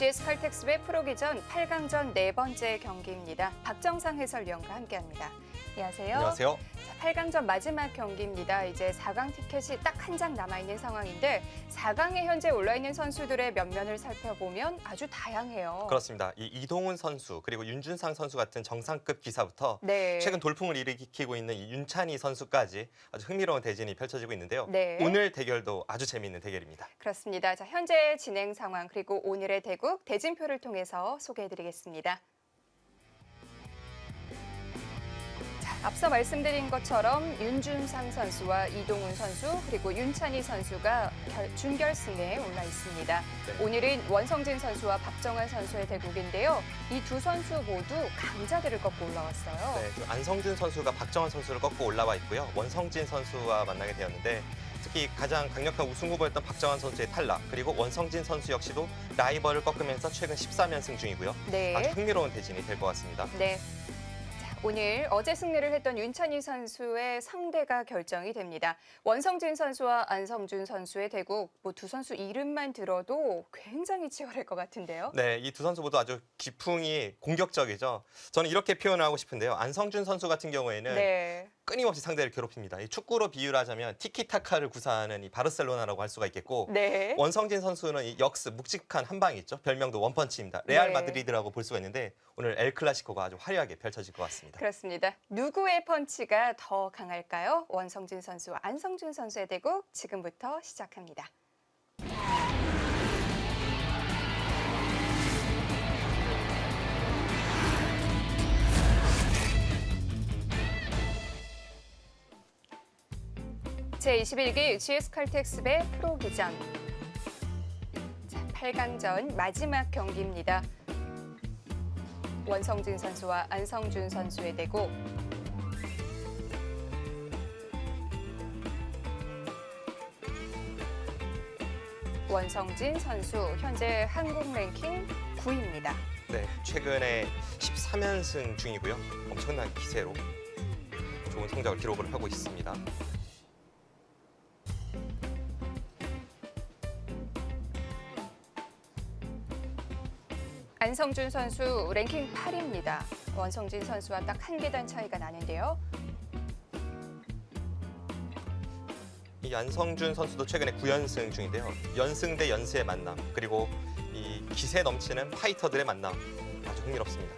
GS 칼텍스의 프로기전 8강전 네 번째 경기입니다. 박정상 해설위원과 함께합니다. 안녕하세요. 안녕하세요. 자, 8강전 마지막 경기입니다. 이제 4강 티켓이 딱 한 장 남아있는 상황인데 4강에 현재 올라있는 선수들의 면면을 살펴보면 아주 다양해요. 그렇습니다. 이 이동훈 선수 그리고 윤준상 선수 같은 정상급 기사부터 네. 최근 돌풍을 일으키고 있는 이 윤찬희 선수까지 아주 흥미로운 대진이 펼쳐지고 있는데요. 네. 오늘 대결도 아주 재미있는 대결입니다. 그렇습니다. 자, 현재 진행 상황 그리고 오늘의 대국 대진표를 통해서 소개해드리겠습니다. 앞서 말씀드린 것처럼 윤준상 선수와 이동훈 선수 그리고 윤찬희 선수가 준결승에 올라 있습니다. 네. 오늘은 원성진 선수와 박정환 선수의 대국인데요. 이 두 선수 모두 강자들을 꺾고 올라왔어요. 네, 그 안성준 선수가 박정환 선수를 꺾고 올라와 있고요. 원성진 선수와 만나게 되었는데 특히 가장 강력한 우승 후보였던 박정환 선수의 탈락 그리고 원성진 선수 역시도 라이벌을 꺾으면서 최근 13연승 중이고요. 네. 아주 흥미로운 대진이 될 것 같습니다. 네. 오늘 어제 승리를 했던 윤찬희 선수의 상대가 결정이 됩니다. 원성진 선수와 안성준 선수의 대국, 두 선수 이름만 들어도 굉장히 치열할 것 같은데요. 네, 이 두 선수 모두 아주 기풍이 공격적이죠. 저는 이렇게 표현을 하고 싶은데요. 안성준 선수 같은 경우에는 네. 끊임없이 상대를 괴롭힙니다. 이 축구로 비유를 하자면 티키타카를 구사하는 이 바르셀로나라고 할 수가 있겠고 네. 원성진 선수는 이 역습, 묵직한 한 방이 있죠. 별명도 원펀치입니다. 레알 네. 마드리드라고 볼 수가 있는데 오늘 엘 클라시코가 아주 화려하게 펼쳐질 것 같습니다. 그렇습니다. 누구의 펀치가 더 강할까요? 원성진 선수와 안성준 선수의 대국 지금부터 시작합니다. 제21기 GS 칼텍스배 프로기전 8강전 마지막 경기입니다. 원성진 선수와 안성준 선수의 대국. 원성진 선수 현재 한국 랭킹 9위입니다. 네, 최근에 13연승 중이고요. 엄청난 기세로 좋은 성적을 기록을 하고 있습니다. 안성준 선수 랭킹 8위입니다. 원성진 선수와 딱 한 계단 차이가 나는데요. 이 안성준 선수도 최근에 9연승 중인데요. 연승 대 연승의 만남 그리고 이 기세 넘치는 파이터들의 만남 아주 흥미롭습니다.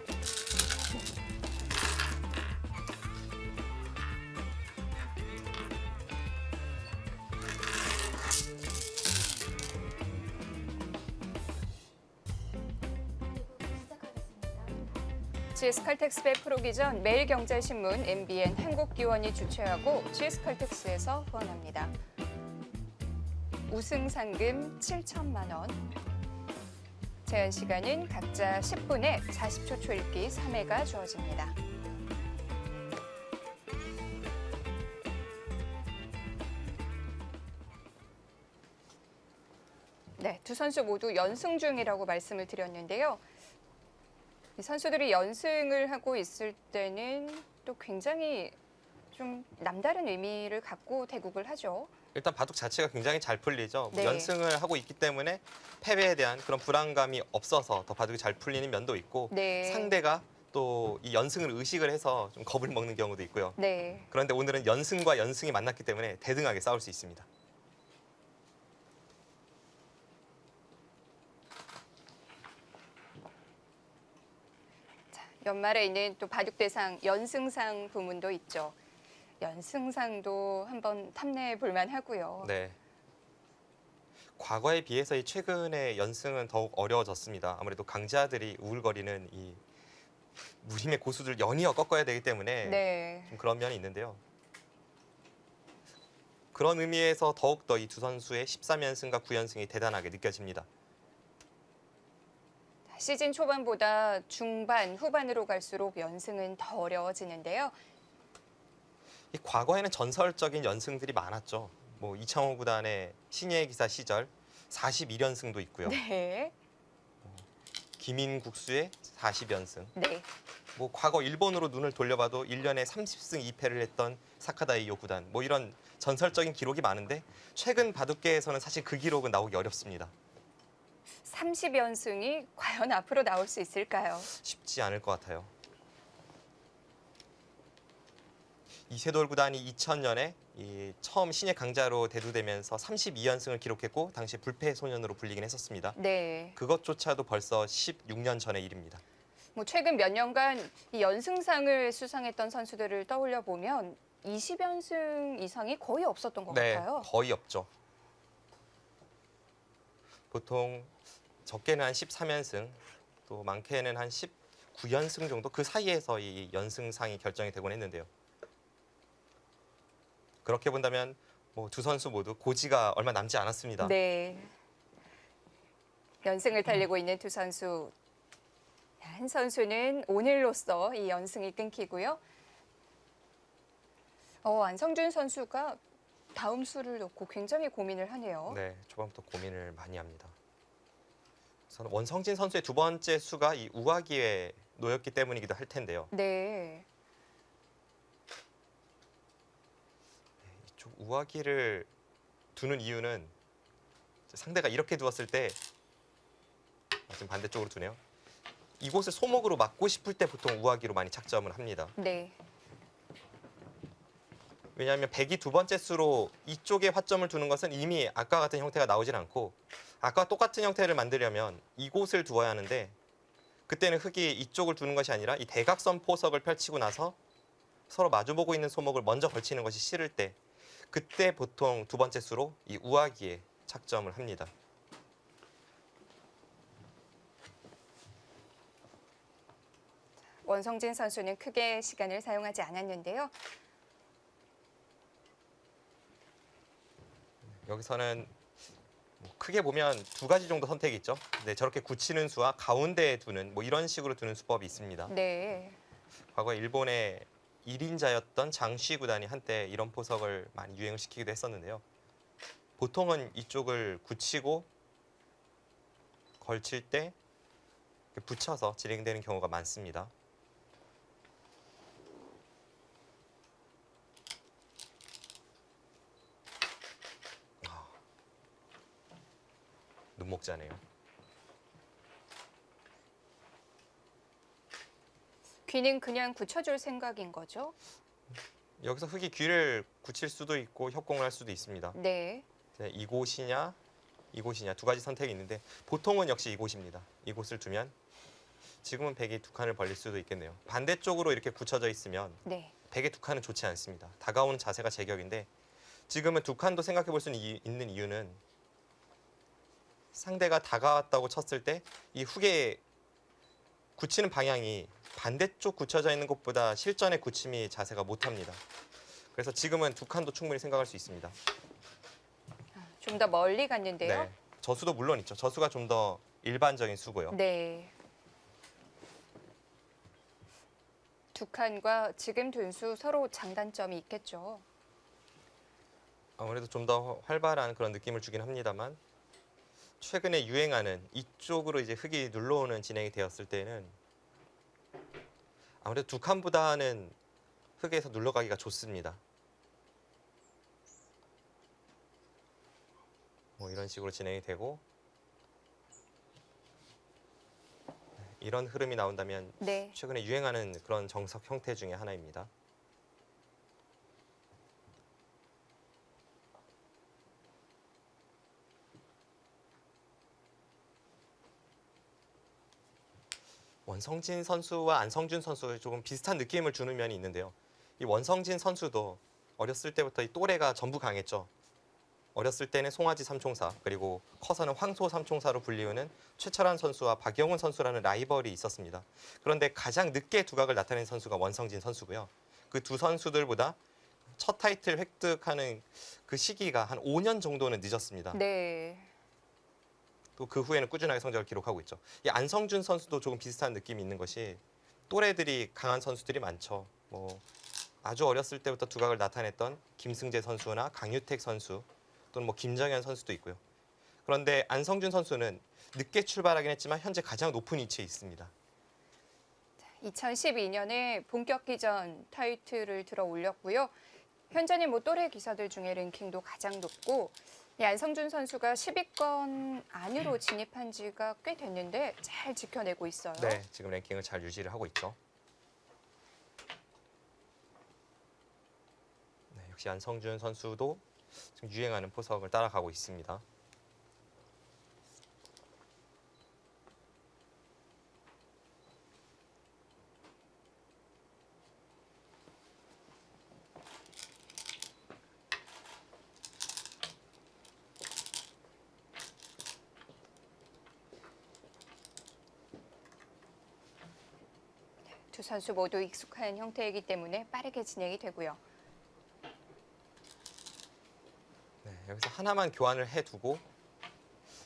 GS 칼텍스배 프로기전 매일경제신문, MBN, 한국기원이 주최하고 GS 칼텍스에서 후원합니다. 우승 상금 7천만 원. 제한 시간은 각자 10분에 40초 초읽기 3회가 주어집니다. 네, 두 선수 모두 연승 중이라고 말씀을 드렸는데요. 이 선수들이 연승을 하고 있을 때는 또 굉장히 좀 남다른 의미를 갖고 대국을 하죠. 일단 바둑 자체가 굉장히 잘 풀리죠. 네. 연승을 하고 있기 때문에 패배에 대한 그런 불안감이 없어서 더 바둑이 잘 풀리는 면도 있고 네. 상대가 또 이 연승을 의식을 해서 좀 겁을 먹는 경우도 있고요. 네. 그런데 오늘은 연승과 연승이 만났기 때문에 대등하게 싸울 수 있습니다. 연말에 있는 또 바둑대상 연승상 부문도 있죠. 연승상도 한번 탐내해 볼만 하고요. 네. 과거에 비해서 이 최근의 연승은 더욱 어려워졌습니다. 아무래도 강자들이 우글거리는 이 무림의 고수들 연이어 꺾어야 되기 때문에 네. 좀 그런 면이 있는데요. 그런 의미에서 더욱더 이 두 선수의 13연승과 9연승이 대단하게 느껴집니다. 시즌 초반보다 중반, 후반으로 갈수록 연승은 더 어려워지는데요. 이 과거에는 전설적인 연승들이 많았죠. 뭐 이창호 구단의 신예의 기사 시절 42연승도 있고요. 네. 김인국수의 40연승. 네. 뭐 과거 일본으로 눈을 돌려봐도 1년에 30승 2패를 했던 사카다이오 구단. 뭐 이런 전설적인 기록이 많은데 최근 바둑계에서는 사실 그 기록은 나오기 어렵습니다. 30연승이 과연 앞으로 나올 수 있을까요? 쉽지 않을 것 같아요. 이세돌 구단이 2000년에 처음 신예 강자로 대두되면서 32연승을 기록했고 당시 불패 소년으로 불리긴 했었습니다. 네. 그것조차도 벌써 16년 전의 일입니다. 뭐 최근 몇 년간 이 연승상을 수상했던 선수들을 떠올려 보면 20연승 이상이 거의 없었던 것 같아요. 거의 없죠. 보통 적게는 한 13연승, 또 많게는 한 19연승 정도 그 사이에서 이 연승상이 결정이 되곤 했는데요. 그렇게 본다면 뭐 두 선수 모두 고지가 얼마 남지 않았습니다. 네. 연승을 달리고 있는 두 선수. 한 선수는 오늘로써 이 연승이 끊기고요. 안성준 선수가 다음 수를 놓고 굉장히 고민을 하네요. 네, 초반부터 고민을 많이 합니다. 우선 원성진 선수의 두 번째 수가 이 우하기에 놓였기 때문이기도 할 텐데요. 네. 이쪽 우하기를 두는 이유는 상대가 이렇게 두었을 때 지금 반대쪽으로 두네요. 이곳을 소목으로 막고 싶을 때 보통 우하기로 많이 착점을 합니다. 네. 왜냐하면 백이 두 번째 수로 이쪽에 화점을 두는 것은 이미 아까 같은 형태가 나오질 않고 아까 똑같은 형태를 만들려면 이곳을 두어야 하는데 그때는 흙이 이쪽을 두는 것이 아니라 이 대각선 포석을 펼치고 나서 서로 마주보고 있는 소목을 먼저 걸치는 것이 싫을 때 그때 보통 두 번째 수로 이 우하기에 착점을 합니다. 원성진 선수는 크게 시간을 사용하지 않았는데요. 여기서는 뭐 크게 보면 두 가지 정도 선택이 있죠. 네, 저렇게 굳히는 수와 가운데에 두는 뭐 이런 식으로 두는 수법이 있습니다. 네. 과거에 일본의 1인자였던 장쉬 구단이 한때 이런 포석을 많이 유행을 시키기도 했었는데요. 보통은 이쪽을 굳히고 걸칠 때 붙여서 진행되는 경우가 많습니다. 눈목자네요. 귀는 그냥 굳혀줄 생각인 거죠? 여기서 흙이 귀를 굳힐 수도 있고 협공을 할 수도 있습니다. 네. 이곳이냐 이곳이냐 두 가지 선택이 있는데 보통은 역시 이곳입니다. 이곳을 두면 지금은 백이 두 칸을 벌릴 수도 있겠네요. 반대쪽으로 이렇게 굳혀져 있으면 네. 백의 두 칸은 좋지 않습니다. 다가오는 자세가 제격인데 지금은 두 칸도 생각해 볼 수 있는 이유는 상대가 다가왔다고 쳤을 때 이 훅에 굳히는 방향이 반대쪽 굳혀져 있는 것보다 실전의 굳힘이 자세가 못합니다. 그래서 지금은 두 칸도 충분히 생각할 수 있습니다. 좀 더 멀리 갔는데요. 네, 저수도 물론 있죠. 저수가 좀 더 일반적인 수고요. 네. 두 칸과 지금 둔 수 서로 장단점이 있겠죠. 아무래도 좀 더 활발한 그런 느낌을 주긴 합니다만 최근에 유행하는 이쪽으로 이제 흙이 눌러오는 진행이 되었을 때는 아무래도 두 칸보다는 흙에서 눌러가기가 좋습니다. 뭐 이런 식으로 진행이 되고 이런 흐름이 나온다면 네. 최근에 유행하는 그런 정석 형태 중에 하나입니다. 원성진 선수와 안성준 선수가 조금 비슷한 느낌을 주는 면이 있는데요. 이 원성진 선수도 어렸을 때부터 이 또래가 전부 강했죠. 어렸을 때는 송아지 삼총사 그리고 커서는 황소 삼총사로 불리우는 최철환 선수와 박영훈 선수라는 라이벌이 있었습니다. 그런데 가장 늦게 두각을 나타낸 선수가 원성진 선수고요. 그 두 선수들보다 첫 타이틀 획득하는 그 시기가 한 5년 정도는 늦었습니다. 네. 또 그 후에는 꾸준하게 성적을 기록하고 있죠. 이 안성준 선수도 조금 비슷한 느낌이 있는 것이 또래들이 강한 선수들이 많죠. 뭐 아주 어렸을 때부터 두각을 나타냈던 김승재 선수나 강유택 선수 또는 뭐 김정현 선수도 있고요. 그런데 안성준 선수는 늦게 출발하긴 했지만 현재 가장 높은 위치에 있습니다. 2012년에 본격기전 타이틀을 들어 올렸고요. 현재는 뭐 또래 기사들 중에 랭킹도 가장 높고 안성준 선수가 10위권 안으로 진입한 지가 꽤 됐는데 잘 지켜내고 있어요. 네, 지금 랭킹을 잘 유지를 하고 있죠. 네, 역시 안성준 선수도 지금 유행하는 포석을 따라가고 있습니다. 두 선수 모두 익숙한 형태이기 때문에 빠르게 진행이 되고요. 네, 여기서 하나만 교환을 해두고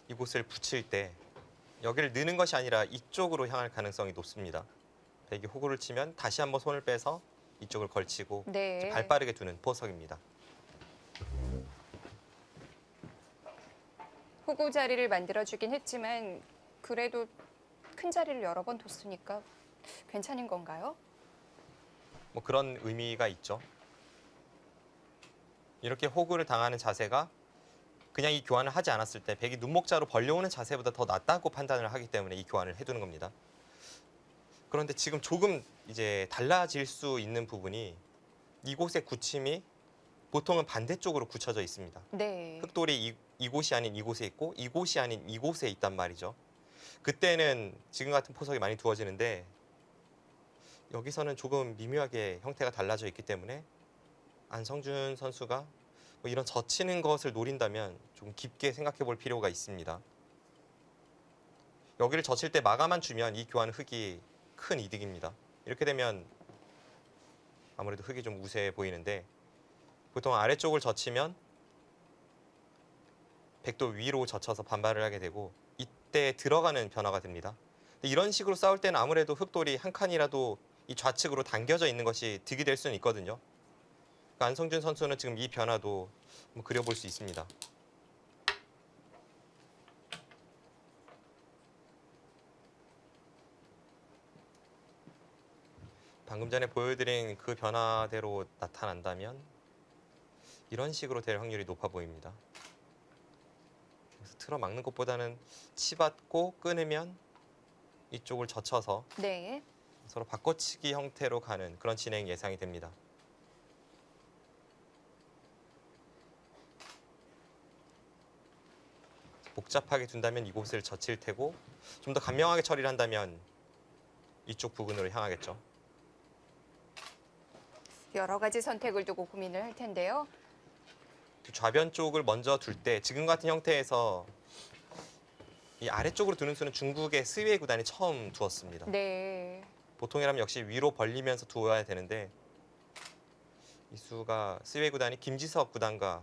이곳을 붙일 때 여기를 느는 것이 아니라 이쪽으로 향할 가능성이 높습니다. 백이 호구를 치면 다시 한번 손을 빼서 이쪽을 걸치고 네. 이제 발 빠르게 두는 포석입니다. 호구 자리를 만들어주긴 했지만 그래도 큰 자리를 여러 번 뒀으니까 괜찮은 건가요? 뭐 그런 의미가 있죠. 이렇게 호구를 당하는 자세가 그냥 이 교환을 하지 않았을 때 백이 눈목자로 벌려오는 자세보다 더 낫다고 판단을 하기 때문에 이 교환을 해두는 겁니다. 그런데 지금 조금 이제 달라질 수 있는 부분이 이곳의 굳힘이 보통은 반대쪽으로 굳혀져 있습니다. 네. 흑돌이 이곳이 아닌 이곳에 있고 이곳이 아닌 이곳에 있단 말이죠. 그때는 지금 같은 포석이 많이 두어지는데 여기서는 조금 미묘하게 형태가 달라져 있기 때문에 안성준 선수가 뭐 이런 젖히는 것을 노린다면 좀 깊게 생각해 볼 필요가 있습니다. 여기를 젖힐 때 마감만 주면 이 교환 흑이 큰 이득입니다. 이렇게 되면 아무래도 흑이 좀 우세해 보이는데 보통 아래쪽을 젖히면 백도 위로 젖혀서 반발을 하게 되고 이때 들어가는 변화가 됩니다. 근데 이런 식으로 싸울 때는 아무래도 흑돌이 한 칸이라도 이 좌측으로 당겨져 있는 것이 득이 될 수는 있거든요. 그러니까 안성준 선수는 지금 이 변화도 한번 그려볼 수 있습니다. 방금 전에 보여드린 그 변화대로 나타난다면 이런 식으로 될 확률이 높아 보입니다. 그래서 틀어 막는 것보다는 치받고 끊으면 이쪽을 젖혀서 네. 서로 바꿔치기 형태로 가는 그런 진행 예상이 됩니다. 복잡하게 둔다면 이곳을 젖힐 테고 좀 더 간명하게 처리를 한다면 이쪽 부분으로 향하겠죠. 여러 가지 선택을 두고 고민을 할 텐데요. 좌변 쪽을 먼저 둘 때 지금 같은 형태에서 이 아래쪽으로 두는 수는 중국의 스웨이 구단이 처음 두었습니다. 네. 보통이라면 역시 위로 벌리면서 두어야 되는데 이 수가 스웨이 구단이 김지석 구단과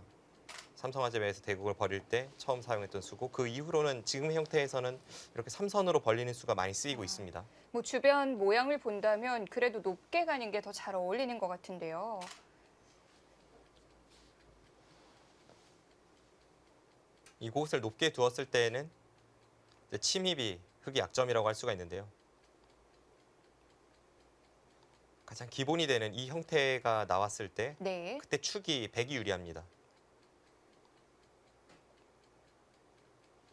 삼성화재배에서 대국을 벌일 때 처음 사용했던 수고 그 이후로는 지금 형태에서는 이렇게 삼선으로 벌리는 수가 많이 쓰이고 있습니다. 뭐 주변 모양을 본다면 그래도 높게 가는 게 더 잘 어울리는 것 같은데요. 이곳을 높게 두었을 때에는 이제 침입이 흑의 약점이라고 할 수가 있는데요. 가장 기본이 되는 이 형태가 나왔을 때 네. 그때 축이 백이 유리합니다.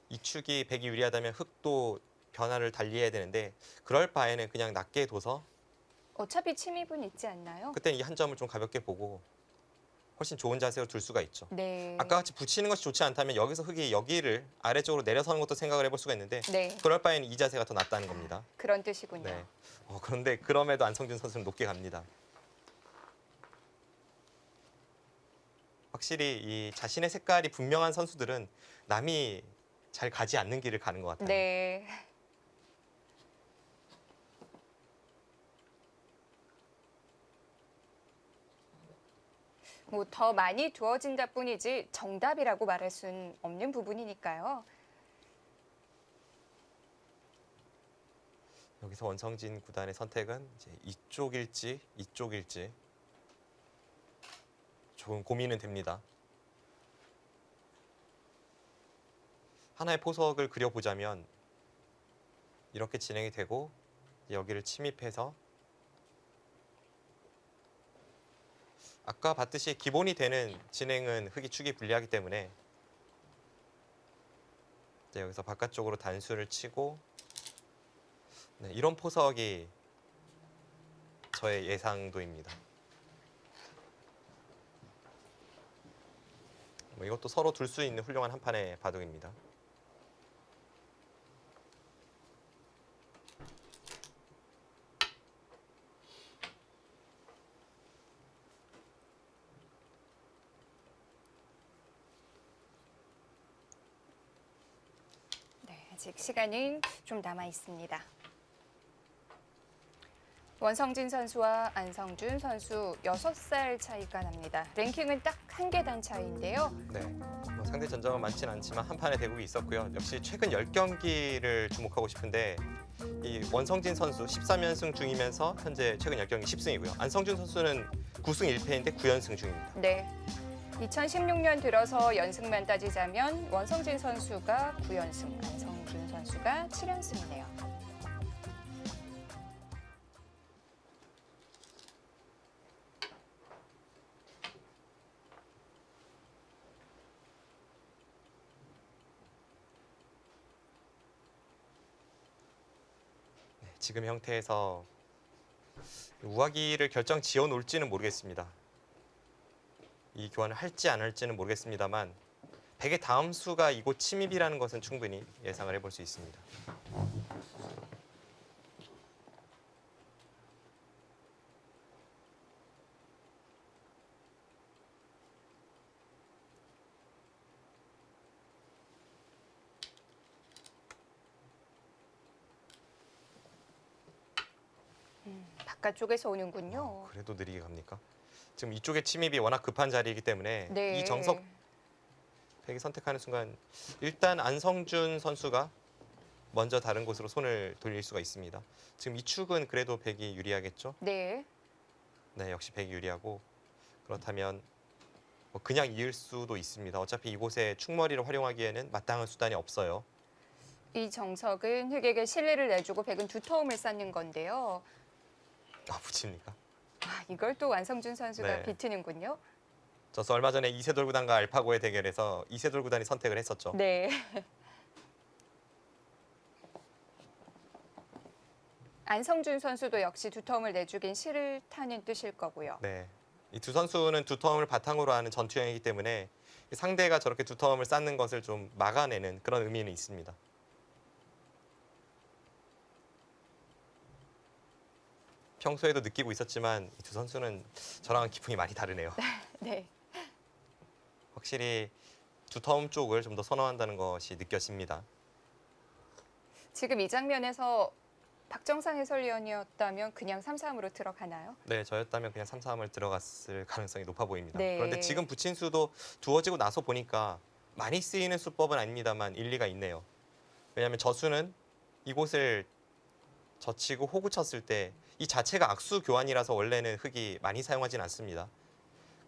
이 축이 백이 유리하다면 흑도 변화를 달리해야 되는데 그럴 바에는 그냥 낮게 둬서 어차피 침입은 있지 않나요? 그때는 이 한 점을 좀 가볍게 보고 훨씬 좋은 자세로 둘 수가 있죠. 네. 아까 같이 붙이는 것이 좋지 않다면 여기서 흑이 여기를 아래쪽으로 내려서는 것도 생각을 해볼 수가 있는데 네. 그럴 바에는 이 자세가 더 낫다는 겁니다. 그런 뜻이군요. 네. 그런데 그럼에도 안성준 선수는 높게 갑니다. 확실히 이 자신의 색깔이 분명한 선수들은 남이 잘 가지 않는 길을 가는 것 같아요. 네. 뭐 더 많이 두어진다 뿐이지 정답이라고 말할 수는 없는 부분이니까요. 여기서 원성진 구단의 선택은 이제 이쪽일지 이쪽일지 조금 고민은 됩니다. 하나의 포석을 그려보자면 이렇게 진행이 되고 여기를 침입해서 아까 봤듯이 기본이 되는 진행은 흑이 축이 불리하기 때문에 이제 여기서 바깥쪽으로 단수를 치고 네, 이런 포석이 저의 예상도입니다. 뭐 이것도 서로 둘 수 있는 훌륭한 한 판의 바둑입니다. 네, 아직 시간은 좀 남아 있습니다. 원성진 선수와 안성준 선수 6살 차이가 납니다. 랭킹은 딱 한 계단 차이인데요. 네, 뭐 상대 전적은 많진 않지만 한 판의 대국이 있었고요. 역시 최근 10경기를 주목하고 싶은데 이 원성진 선수 13연승 중이면서 현재 최근 10경기 10승이고요. 안성준 선수는 9승 1패인데 9연승 중입니다. 네. 2016년 들어서 연승만 따지자면 원성진 선수가 9연승, 안성준 선수가 7연승이네요. 지금 형태에서 우하기를 결정 지어 놓을지는 모르겠습니다. 이 교환을 할지 안 할지는 모르겠습니다만 100의 다음 수가 이곳 침입이라는 것은 충분히 예상을 해볼 수 있습니다. 바깥쪽에서 오는군요. 그래도 느리게 갑니까? 지금 이쪽의 침입이 워낙 급한 자리이기 때문에 네. 이 정석 100이 선택하는 순간 일단 안성준 선수가 먼저 다른 곳으로 손을 돌릴 수가 있습니다. 지금 이 축은 그래도 100이 유리하겠죠? 네. 네, 역시 100이 유리하고 그렇다면 뭐 그냥 이을 수도 있습니다. 어차피 이곳에 축머리를 활용하기에는 마땅한 수단이 없어요. 이 정석은 흑에게 신뢰를 내주고 백은 두터움을 쌓는 건데요. 아, 붙입니까? 아, 이걸 또 안성준 선수가 네. 비트는군요. 저서 얼마 전에 이세돌 구단과 알파고의 대결에서 이세돌 구단이 선택을 했었죠. 네. 안성준 선수도 역시 두터움을 내주긴 싫다는 뜻일 거고요. 네. 이 두 선수는 두터움을 바탕으로 하는 전투형이기 때문에 상대가 저렇게 두터움을 쌓는 것을 좀 막아내는 그런 의미는 있습니다. 평소에도 느끼고 있었지만 이 두 선수는 저랑은 기분이 많이 다르네요. 네. 확실히 두터움 쪽을 좀 더 선호한다는 것이 느껴집니다. 지금 이 장면에서 박정상 해설위원이었다면 그냥 3-3으로 들어가나요? 네, 저였다면 그냥 3-3을 들어갔을 가능성이 높아 보입니다. 네. 그런데 지금 붙인 수도 두어지고 나서 보니까 많이 쓰이는 수법은 아닙니다만 일리가 있네요. 왜냐하면 저수는 이곳을 젖히고 호구 쳤을 때 이 자체가 악수 교환이라서 원래는 흙이 많이 사용하진 않습니다.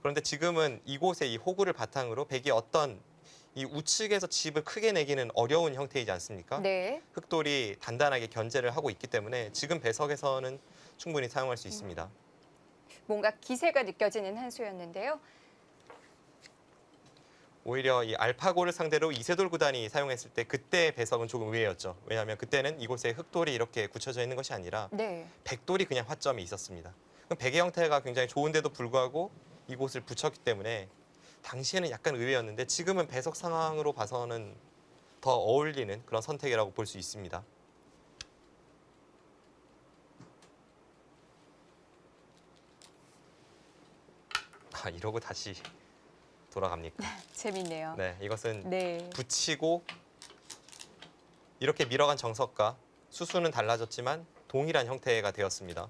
그런데 지금은 이곳에 이 호구를 바탕으로 백이 어떤 이 우측에서 집을 크게 내기는 어려운 형태이지 않습니까? 네. 흑돌이 단단하게 견제를 하고 있기 때문에 지금 배석에서는 충분히 사용할 수 있습니다. 뭔가 기세가 느껴지는 한 수였는데요. 오히려 이 알파고를 상대로 이세돌 구단이 사용했을 때 그때 배석은 조금 의외였죠. 왜냐하면 그때는 이곳에 흑돌이 이렇게 굳혀져 있는 것이 아니라 네. 백돌이 그냥 화점이 있었습니다. 그럼 백의 형태가 굉장히 좋은데도 불구하고 이곳을 붙였기 때문에 당시에는 약간 의외였는데 지금은 배석 상황으로 봐서는 더 어울리는 그런 선택이라고 볼 수 있습니다. 아, 이러고 다시 돌아갑니까? 재밌네요. 네, 이것은 네. 붙이고 이렇게 밀어간 정석과 수수는 달라졌지만 동일한 형태가 되었습니다.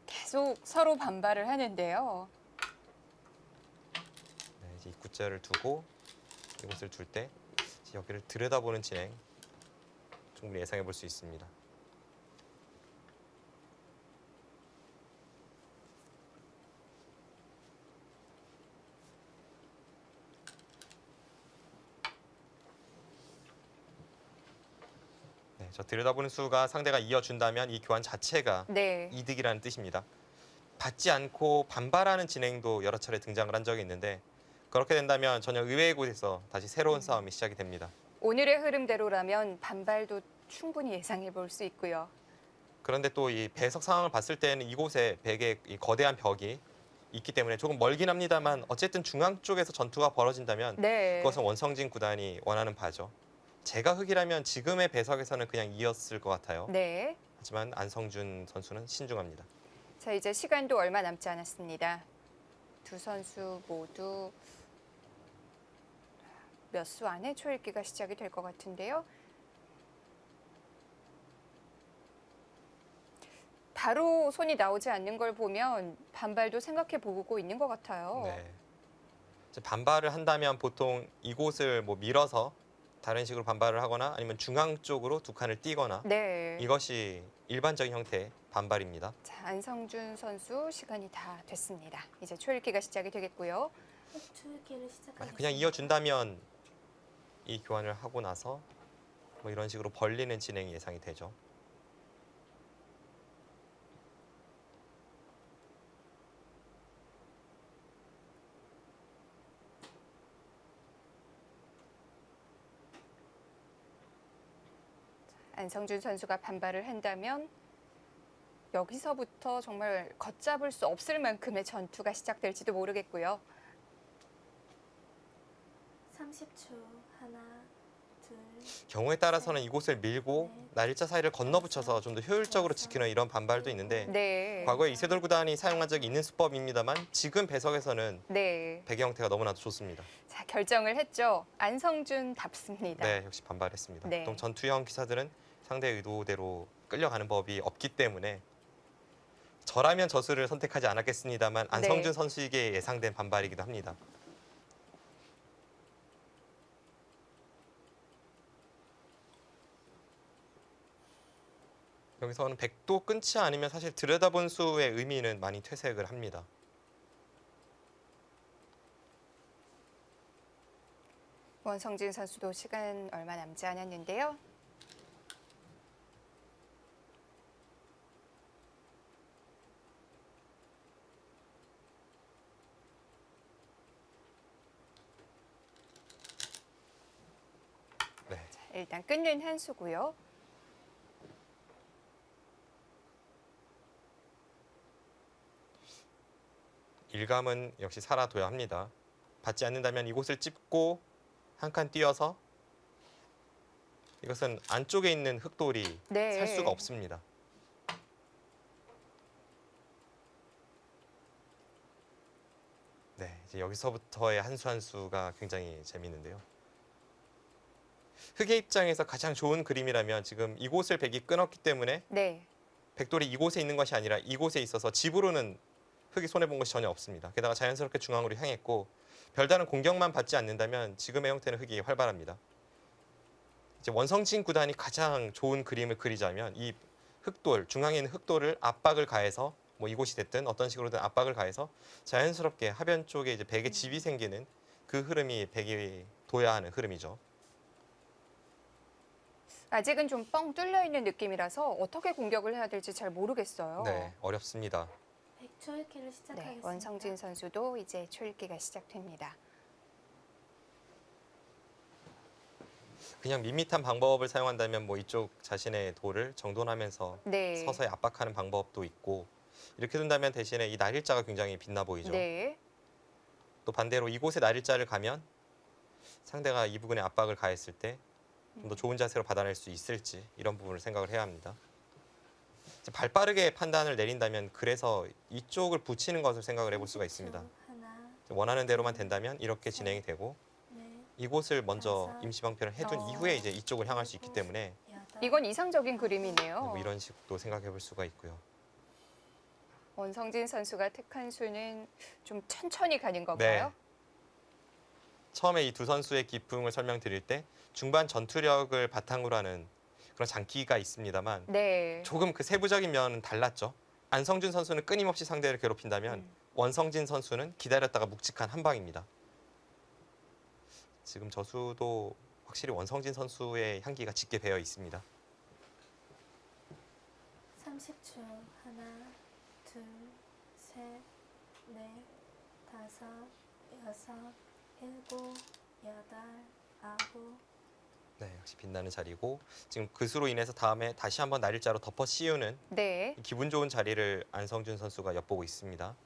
계속 서로 반발을 하는데요. 네, 이제 입구자를 두고 이곳을 둘 때 여기를 들여다보는 진행 충분히 예상해 볼 수 있습니다. 네, 저 들여다보는 수가 상대가 이어준다면 이 교환 자체가 네. 이득이라는 뜻입니다. 받지 않고 반발하는 진행도 여러 차례 등장을 한 적이 있는데 그렇게 된다면 전혀 의외의 곳에서 다시 새로운 싸움이 시작이 됩니다. 오늘의 흐름대로라면 반발도 충분히 예상해 볼 수 있고요. 그런데 또 이 배석 상황을 봤을 때는 이곳에 백의 이 거대한 벽이 있기 때문에 조금 멀긴 합니다만 어쨌든 중앙 쪽에서 전투가 벌어진다면 네. 그것은 원성진 구단이 원하는 바죠. 제가 흑이라면 지금의 배석에서는 그냥 이었을 것 같아요. 네. 하지만 안성준 선수는 신중합니다. 자, 이제 시간도 얼마 남지 않았습니다. 두 선수 모두 몇 수 안에 초읽기가 시작이 될 것 같은데요. 바로 손이 나오지 않는 걸 보면 반발도 생각해 보고 있는 것 같아요. 네. 이제 반발을 한다면 보통 이곳을 뭐 밀어서 다른 식으로 반발을 하거나 아니면 중앙 쪽으로 두 칸을 띄거나 네. 이것이 일반적인 형태의 반발입니다. 자, 안성준 선수 시간이 다 됐습니다. 이제 초읽기가 시작이 되겠고요. 초읽기를 시작하겠습니다. 만약 그냥 이어준다면 이 교환을 하고 나서 뭐 이런 식으로 벌리는 진행이 예상이 되죠. 안성준 선수가 반발을 한다면 여기서부터 정말 걷잡을 수 없을 만큼의 전투가 시작될지도 모르겠고요. 30초. 하나, 둘, 경우에 따라서는 이곳을 밀고 날일자 사이를 건너붙여서 좀 더 효율적으로 지키는 이런 반발도 있는데 네. 과거에 이세돌 구단이 사용한 적이 있는 수법입니다만 지금 배석에서는 네. 백의 형태가 너무나도 좋습니다. 자, 결정을 했죠. 안성준답습니다. 네, 역시 반발했습니다. 네. 보통 전투형 기사들은 상대 의도대로 끌려가는 법이 없기 때문에 저라면 저수를 선택하지 않았겠습니다만 안성준 네. 선수에게 예상된 반발이기도 합니다. 여기서는 백도 끊지 않으면 사실 들여다본 수의 의미는 많이 퇴색을 합니다. 원성진 선수도 시간 얼마 남지 않았는데요. 네. 자, 일단 끊는 한 수고요. 일감은 역시 살아둬야 합니다. 받지 않는다면 이곳을 찝고 한 칸 띄어서 이것은 안쪽에 있는 흑돌이 네. 살 수가 없습니다. 네, 이제 여기서부터의 한 수 한 수가 굉장히 재밌는데요. 흑의 입장에서 가장 좋은 그림이라면 지금 이곳을 백이 끊었기 때문에 네. 백돌이 이곳에 있는 것이 아니라 이곳에 있어서 집으로는 흑이 손해본 것이 전혀 없습니다. 게다가 자연스럽게 중앙으로 향했고 별다른 공격만 받지 않는다면 지금의 형태는 흑이 활발합니다. 이제 원성진 구단이 가장 좋은 그림을 그리자면 이 흑돌, 중앙에 있는 흑돌을 압박을 가해서 뭐 이곳이 됐든 어떤 식으로든 압박을 가해서 자연스럽게 하변 쪽에 이제 백의 집이 생기는 그 흐름이 백이 둬야 하는 흐름이죠. 아직은 좀 뻥 뚫려 있는 느낌이라서 어떻게 공격을 해야 될지 잘 모르겠어요. 네, 어렵습니다. 초읽기를 네, 시작하겠습니다. 원성진 선수도 이제 초읽기가 시작됩니다. 그냥 밋밋한 방법을 사용한다면 뭐 이쪽 자신의 돌을 정돈하면서 네. 서서히 압박하는 방법도 있고 이렇게 된다면 대신에 이 날일자가 굉장히 빛나 보이죠. 네. 또 반대로 이곳에 날일자를 가면 상대가 이 부분에 압박을 가했을 때 좀 더 좋은 자세로 받아낼 수 있을지 이런 부분을 생각을 해야 합니다. 이제 발빠르게 판단을 내린다면 그래서 이쪽을 붙이는 것을 생각을 해볼 수가 있습니다. 30초. 하나, 원하는 대로만 된다면 이렇게 진행이 되고 넷, 이곳을 먼저 임시방편을 해둔 어. 이후에 이제 이쪽을 향할 수 있기 때문에 여덟, 이건 이상적인 그림이네요. 뭐 이런 식도 생각해 볼 수가 있고요. 원성진 선수가 택한 수는 좀 천천히 가는 건가요? 네. 처음에 이 두 선수의 기풍을 설명드릴 때 중반 전투력을 바탕으로 하는 그런 장기가 있습니다만 네. 조금 그 세부적인 면은 달랐죠. 안성준 선수는 끊임없이 상대를 괴롭힌다면 원성진 선수는 기다렸다가 묵직한 한 방입니다. 지금 저수도 확실히 원성진 선수의 향기가 짙게 배어 있습니다. 30초. 하나, 둘, 셋, 넷, 다섯, 여섯, 일곱, 여덟, 아홉, 네, 역시 빛나는 자리고 지금 그수로 인해서 다음에 다시 한번 날일자로 덮어 씌우는 네. 기분 좋은 자리를 안성준 선수가 엿보고 있습니다.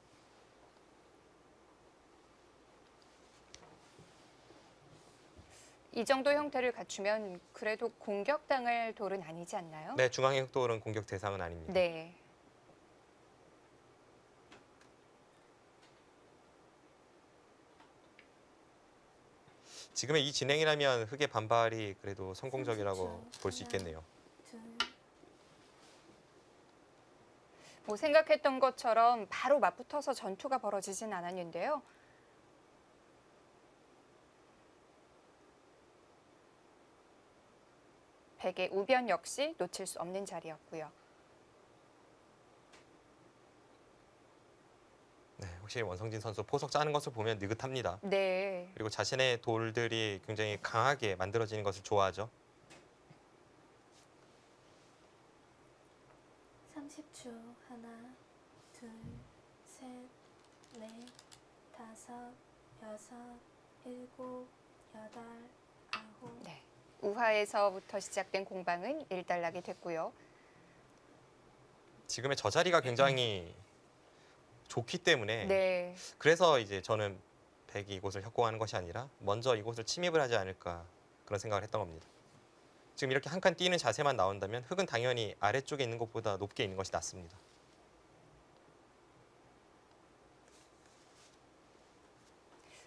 이 정도 형태를 갖추면 그래도 공격당할 돌은 아니지 않나요? 네, 중앙의 흑돌은 공격 대상은 아닙니다. 네. 지금의 이 진행이라면 흑의 반발이 그래도 성공적이라고 볼 수 있겠네요. 둘, 뭐 생각했던 것처럼 바로 맞붙어서 전투가 벌어지진 않았는데요. 백의 우변 역시 놓칠 수 없는 자리였고요. 네, 확실히 원성진 선수 포석 짜는 것을 보면 느긋합니다. 네. 그리고 자신의 돌들이 굉장히 강하게 만들어지는 것을 좋아하죠. 30초. 하나, 둘, 셋, 넷, 다섯, 여섯, 일곱, 여덟, 아홉. 네. 우하에서부터 시작된 공방은 일단락이 됐고요. 지금의 저 자리가 굉장히 좋기 때문에 네. 그래서 이제 저는 백이 이곳을 협공하는 것이 아니라 먼저 이곳을 침입을 하지 않을까 그런 생각을 했던 겁니다. 지금 이렇게 한 칸 뛰는 자세만 나온다면 흑은 당연히 아래쪽에 있는 것보다 높게 있는 것이 낫습니다.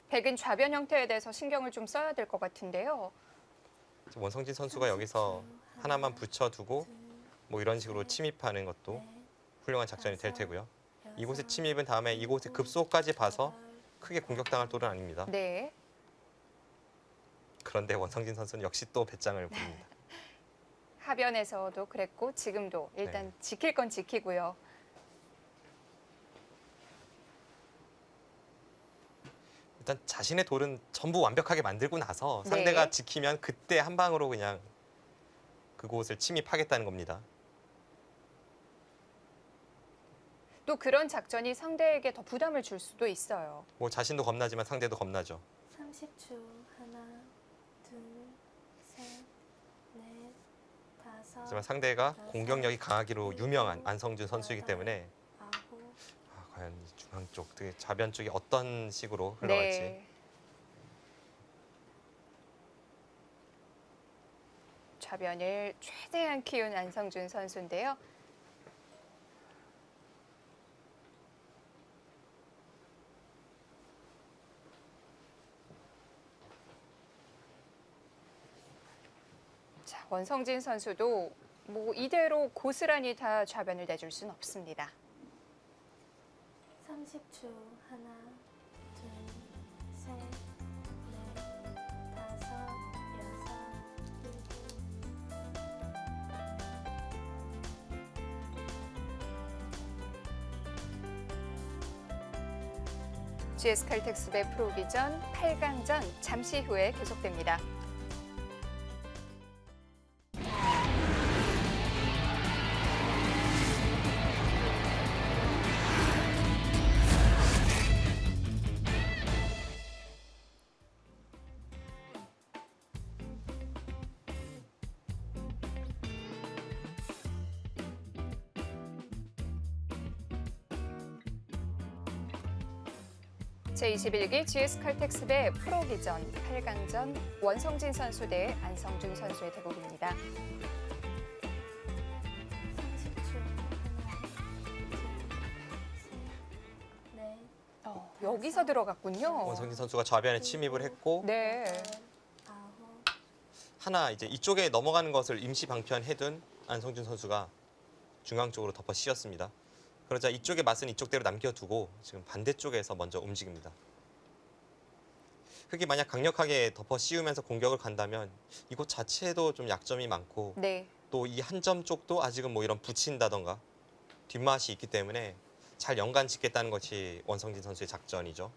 백은 좌변 형태에 대해서 신경을 좀 써야 될 것 같은데요. 지금 원성진 선수가 여기서 하나만 붙여두고 뭐 이런 식으로 침입하는 것도 훌륭한 작전이 될 테고요. 이곳에 침입은 다음에 이곳의 급소까지 봐서 크게 공격당할 돌은 아닙니다. 네. 그런데 원성진 선수는 역시 또 배짱을 부립니다. 하변에서도 그랬고 지금도 일단 네. 지킬 건 지키고요. 일단 자신의 돌은 전부 완벽하게 만들고 나서 네. 상대가 지키면 그때 한 방으로 그냥 그곳을 침입하겠다는 겁니다. 또 그런 작전이 상대에게 더 부담을 줄 수도 있어요. 뭐 자신도 겁나지만 상대도 겁나죠. 30초. 하나, 둘, 셋, 넷, 다섯, 하지만 상대가 공격력이 강하기로 유명한 안성준 선수이기 때문에 아홉. 과연 이 중앙 쪽, 되게 좌변 쪽이 어떤 식으로 흘러갈지. 네. 좌변을 최대한 키운 안성준 선수인데요. 자, 원성진 선수도 뭐 이대로 고스란히 다 좌변을 내줄 수는 없습니다. 30초. 하나, 둘, 셋, 넷, 다섯, 여섯, 일곱. GS 칼텍스배 프로기전 8강전 잠시 후에 계속됩니다. 제21기 GS 칼텍스배 프로기전 8강전 원성진 선수 대 안성준 선수의 대국입니다. 30초. 하나, 둘, 셋, 넷, 여기서 들어갔군요. 원성진 선수가 좌변에 침입을 했고 네. 아홉. 하나 이제 이쪽에 넘어가는 것을 임시 방편해둔 안성준 선수가 중앙 쪽으로 덮어 씌웠습니다. 그러자 이쪽에 맞은 이쪽대로 남겨두고 지금 반대쪽에서 먼저 움직입니다. 흑이 만약 강력하게 덮어 씌우면서 공격을 간다면 이곳 자체에도 좀 약점이 많고 네. 또 이 한 점 쪽도 아직은 뭐 이런 붙인다던가 뒷맛이 있기 때문에 잘 연관 짓겠다는 것이 원성진 선수의 작전이죠.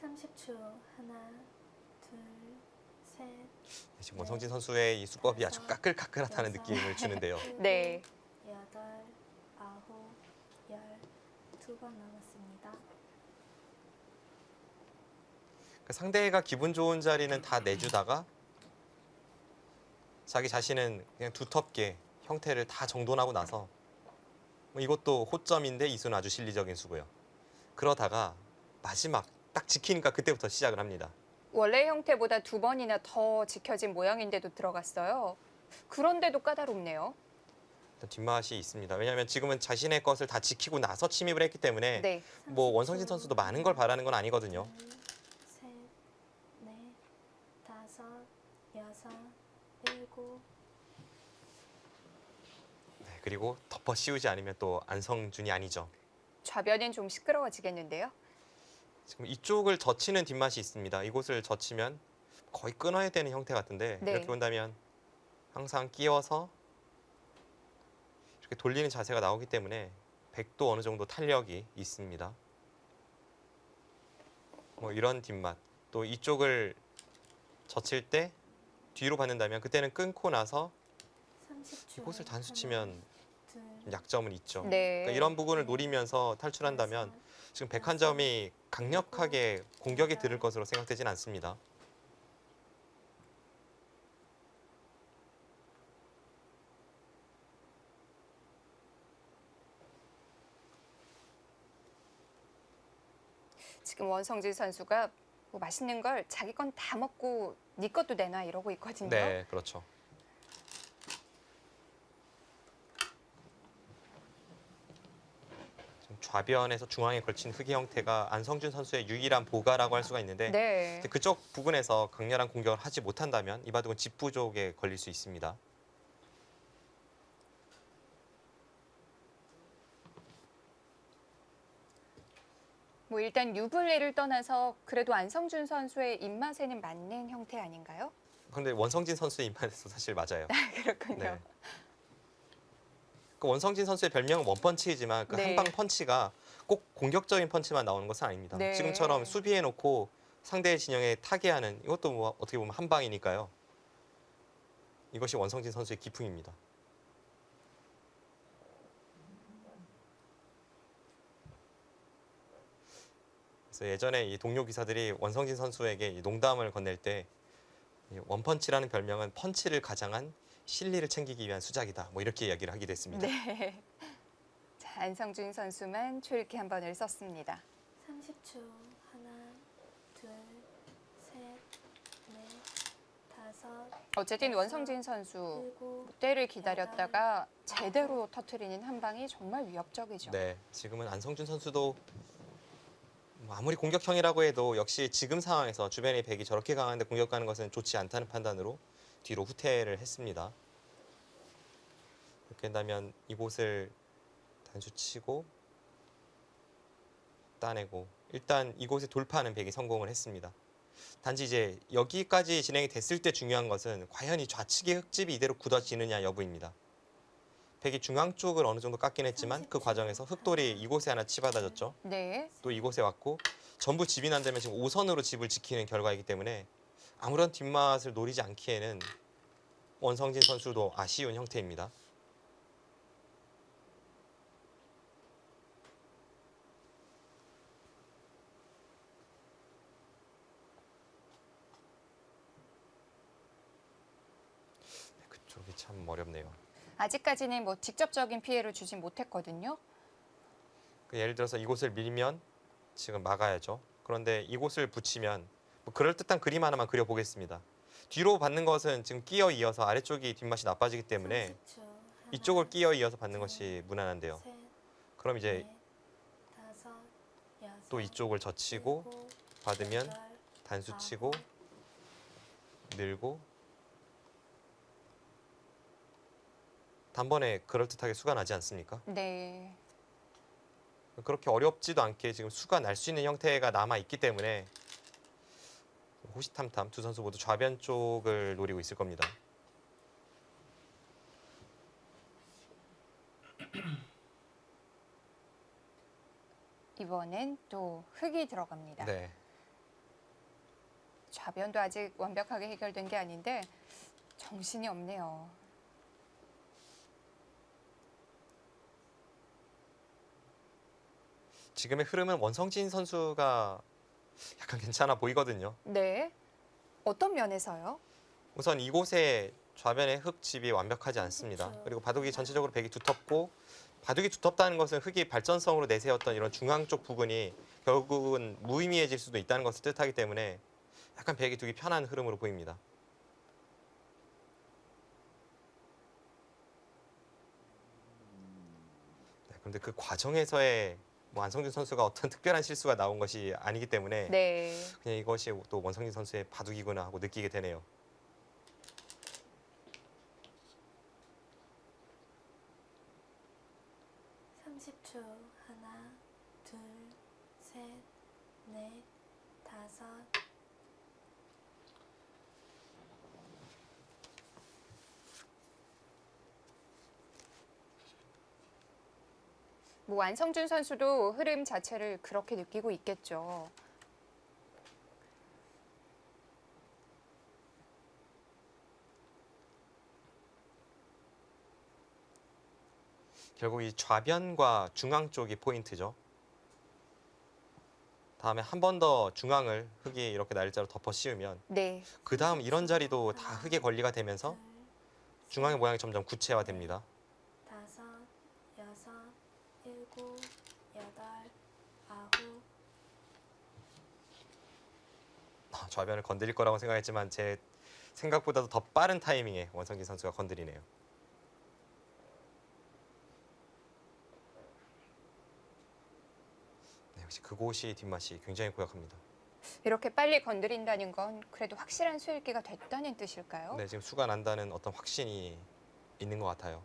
(30초) 하나, 둘, 셋, 지금 원성진 선수의 이 수법이 아주 까끌까끌하다는 느낌을 주는데요. 네. 여덟, 아홉, 열. 2번 남았습니다. 상대가 기분 좋은 자리는 다 내주다가 자기 자신은 그냥 두텁게 형태를 다 정돈하고 나서 뭐 이것도 호점인데 이 수는 아주 실리적인 수고요. 그러다가 마지막 딱 지키니까 그때부터 시작을 합니다. 원래 형태보다 2번이나 더 지켜진 모양인데도 들어갔어요. 그런데도 까다롭네요. 일단 뒷맛이 있습니다. 왜냐하면 지금은 자신의 것을 다 지키고 나서 침입을 했기 때문에 네. 뭐 원성진 선수도 많은 걸 바라는 건 아니거든요. 둘, 셋, 넷, 다섯, 여섯, 일곱. 네, 그리고 덮어 씌우지 않으면 또 안성준이 아니죠. 좌변은 좀 시끄러워지겠는데요. 지금 이쪽을 젖히는 뒷맛이 있습니다. 이곳을 젖히면 거의 끊어야 되는 형태 같은데 네. 이렇게 본다면 항상 끼워서 이렇게 돌리는 자세가 나오기 때문에 백도 어느 정도 탄력이 있습니다. 뭐 이런 뒷맛. 또 이쪽을 젖힐 때 뒤로 받는다면 그때는 끊고 나서 30초. 이곳을 단수 치면 둘, 약점은 있죠. 네. 그러니까 이런 부분을 노리면서 탈출한다면 지금 101점이 강력하게 공격에 들을 것으로 생각되진 않습니다. 지금 원성진 선수가 뭐 맛있는 걸 자기 건 다 먹고 네 것도 내놔 이러고 있거든요. 네, 그렇죠. 지금 좌변에서 중앙에 걸친 흑의 형태가 안성준 선수의 유일한 보가라고 할 수가 있는데 네. 이제 그쪽 부근에서 강렬한 공격을 하지 못한다면 이 바둑은 집부족에 걸릴 수 있습니다. 뭐 일단 유불리를 떠나서 그래도 안성준 선수의 입맛에는 맞는 형태 아닌가요? 그런데 원성진 선수의 입맛에서 사실 맞아요. 그렇군요. 네. 그 원성진 선수의 별명은 원펀치이지만 그 네. 한방 펀치가 꼭 공격적인 펀치만 나오는 것은 아닙니다. 네. 지금처럼 수비해 놓고 상대의 진영에 타개하는 이것도 뭐 어떻게 보면 한방이니까요. 이것이 원성진 선수의 기풍입니다. 그래서 예전에 이 동료 기사들이 원성진 선수에게 이 농담을 건넬 때 이 원펀치라는 별명은 펀치를 가장한 실리를 챙기기 위한 수작이다. 뭐 이렇게 이야기를 하기도 했습니다. 네. 자, 안성준 선수만 초이렇게 한 번을 썼습니다. 30초. 하나, 둘, 셋, 넷, 다섯, 어쨌든 원성진 선수 일곱. 때를 기다렸다가 제대로 터트리는 한 방이 정말 위협적이죠. 네, 지금은 안성준 선수도 뭐 아무리 공격형이라고 해도 역시 지금 상황에서 주변의 백이 저렇게 강한데 공격하는 것은 좋지 않다는 판단으로 뒤로 후퇴를 했습니다. 이렇게 된다면 이곳을 단수치고 따내고 일단 이곳에 돌파하는 백이 성공을 했습니다. 단지 이제 여기까지 진행이 됐을 때 중요한 것은 과연 이 좌측의 흙집이 이대로 굳어지느냐 여부입니다. 백이 중앙 쪽을 어느 정도 깎긴 했지만 그 과정에서 흙돌이 이곳에 하나 치받아졌죠. 네. 또 이곳에 왔고 전부 집이 난다면 지금 5선으로 집을 지키는 결과이기 때문에 아무런 뒷맛을 노리지 않기에는 원성진 선수도 아쉬운 형태입니다. 그쪽이 참 어렵네요. 아직까지는 뭐 직접적인 피해를 주진 못했거든요. 예를 들어서 이곳을 밀면 지금 막아야죠. 그런데 이곳을 붙이면 뭐 그럴듯한 그림 하나만 그려보겠습니다. 뒤로 받는 것은 지금 끼어 이어서 아래쪽이 뒷맛이 나빠지기 때문에 30초. 하나, 이쪽을 끼어 이어서 받는 것이 무난한데요. 셋, 그럼 이제 넷, 다섯, 여섯, 또 이쪽을 젖히고 일곱, 받으면 여덟, 단수치고 밀고 단번에 그럴듯하게 수가 나지 않습니까? 네. 그렇게 어렵지도 않게 지금 수가 날 수 있는 형태가 남아 있기 때문에 호시탐탐 두 선수 모두 좌변 쪽을 노리고 있을 겁니다. 이번엔 또 흙이 들어갑니다. 네. 좌변도 아직 완벽하게 해결된 게 아닌데 정신이 없네요. 지금의 흐름은 원성진 선수가 약간 괜찮아 보이거든요. 네. 어떤 면에서요? 우선 이곳의 좌변의 흙집이 완벽하지 않습니다. 그리고 바둑이 전체적으로 벽이 두텁고 바둑이 두텁다는 것은 흙이 발전성으로 내세웠던 이런 중앙 쪽 부분이 결국은 무의미해질 수도 있다는 것을 뜻하기 때문에 약간 벽이 두기 편한 흐름으로 보입니다. 네, 그런데 그 과정에서의 뭐 안성준 선수가 어떤 특별한 실수가 나온 것이 아니기 때문에 네. 그냥 이것이 또 원성진 선수의 바둑이구나 하고 느끼게 되네요. 삼십 초 하나, 둘, 셋, 넷, 다섯. 뭐 안성준 선수도 흐름 자체를 그렇게 느끼고 있겠죠. 결국 이 좌변과 중앙 쪽이 포인트죠. 다음에 한 번 더 중앙을 흙이 이렇게 날짜로 덮어 씌우면 네. 그 다음 이런 자리도 다 흙의 권리가 되면서 중앙의 모양이 점점 구체화됩니다. 다섯, 여섯, 일곱, 여덟, 아홉. 좌변을 건드릴 거라고 생각했지만 제 생각보다도 더 빠른 타이밍에 원성진 선수가 건드리네요. 네, 역시 그곳이 뒷맛이 굉장히 고약합니다. 이렇게 빨리 건드린다는 건 그래도 확실한 수읽기가 됐다는 뜻일까요? 네, 지금 수가 난다는 어떤 확신이 있는 것 같아요.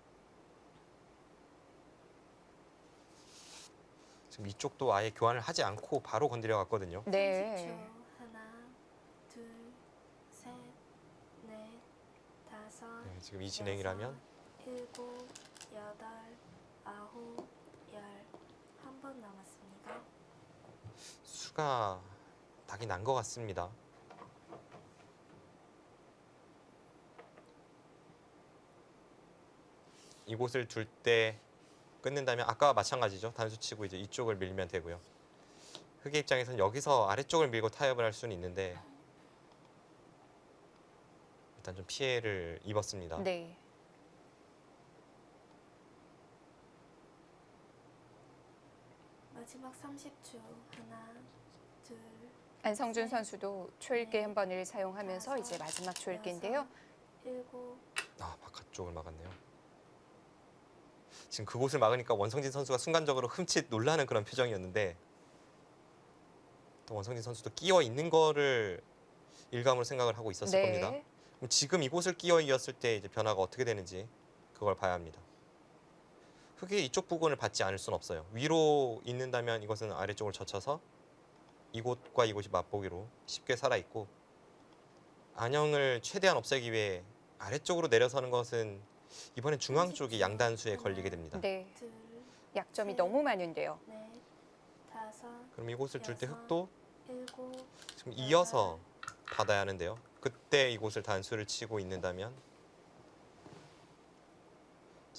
지금 이쪽도 아예 교환을 하지 않고 바로 건드려 갔거든요. 네. 30초 하나, 둘, 셋, 넷, 다섯, 네, 지금 이 진행이라면 일곱, 여덟, 아홉, 열. 한 번 남았습니다. 수가 낙이 난 것 같습니다. 이곳을 둘 때 끊는다면 아까와 마찬가지죠. 단수 치고 이제 이쪽을 밀면 되고요. 흑의 입장에서는 여기서 아래쪽을 밀고 타협을 할 수는 있는데 일단 좀 피해를 입었습니다. 네. 마지막 30초 하나, 둘, 안성준 선수도 초읽기 한 번을 사용하면서 이제 마지막 초읽기인데요. 일곱. 바깥쪽을 막았네요. 지금 그곳을 막으니까 원성진 선수가 순간적으로 흠칫 놀라는 그런 표정이었는데 또 원성진 선수도 끼어 있는 거를 일감으로 생각을 하고 있었을 겁니다. 네. 그럼 지금 이곳을 끼어 이었을 때 이제 변화가 어떻게 되는지 그걸 봐야 합니다. 흙이 이쪽 부분을 받지 않을 수는 없어요. 위로 있는다면 이것은 아래쪽을 젖혀서 이곳과 이곳이 맛보기로 쉽게 살아있고 안형을 최대한 없애기 위해 아래쪽으로 내려서는 것은 이번엔 중앙 쪽이 양단수에 걸리게 됩니다. 네. 둘, 약점이 셋, 너무 많은데요. 넷, 다섯, 그럼 이곳을 둘 때 흙도 일곱. 지금 이어서 받아야 하는데요. 그때 이곳을 단수를 치고 있는다면